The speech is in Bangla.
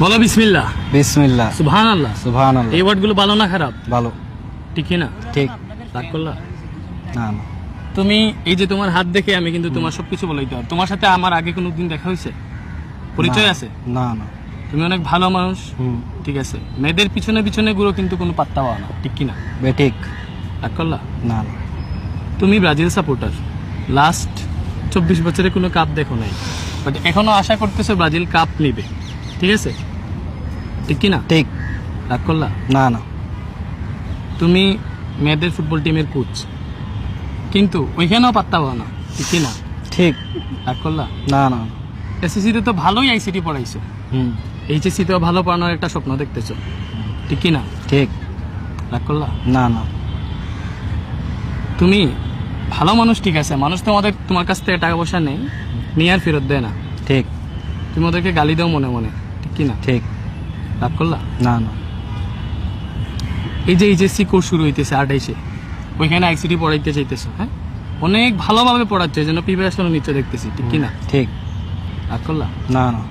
বলো বিসমিল্লাহ। বিসমিল্লাহ। সুবহানাল্লাহ। সুবহানাল্লাহ। এই ওয়ার্ডগুলো ভালো না খারাপ? ভালো। ঠিক কি না? ঠিক। রাগ করলা? না না। তুমি এই যে তোমার হাত দেখে আমি কিন্তু তোমার সবকিছু বলে দিতে পারবো। তোমার সাথে আমার আগে কোনো দিন দেখা হয়েছে? পরিচয় আছে? না না। তুমি অনেক ভালো মানুষ। ঠিক আছে, মেয়েদের পিছনে পিছনে ঘুরো কিন্তু কোনো পাত্তা পাও না, ঠিক কি না? বেঠিক। রাগ করলা? না না। তুমি ব্রাজিল সাপোর্টার, লাস্ট 24 বছরে কোনো কাপ দেখো নাই, বাট এখনো আশা করতেছো ব্রাজিল কাপ নিবে, ঠিক আছে? ঠিক কি না? ঠিক। রাগ করলা? না না। তুমি মেয়েদের ফুটবল টিমের কোচ, কিন্তু ওইখানেও পাত্তা পাও না, ঠিক কি না? ঠিক। রাগ করলা? না না। এসএসসিতে তো ভালোই আইসিটি পড়াইছো, এইচএসসিতেও ভালো পড়ানোর একটা স্বপ্ন দেখতেছো, ঠিক কি না? ঠিক। রাগ করলা? না না। তুমি ভালো মানুষ, ঠিক আছে, মানুষ তোমার কাছ থেকে টাকা পয়সা নেই, নিয়ে আর ফেরত দেয় না, ঠিক। তুমি ওদেরকে গালি দাও মনে মনে, ঠিক কি না? ঠিক। রাগ করলা? না না। এই যে এইচএসসি কোর্স শুরু হইতেছে 28-এ, ওইখানে আইসিটি পড়াইতে চাইতেছো, হ্যাঁ, অনেক ভালোভাবে পড়াচ্ছে, এই জন্য প্রিপারেশনও নিচ্ছে দেখতেছি, ঠিক কি না? ঠিক। রাগ করলা? না না।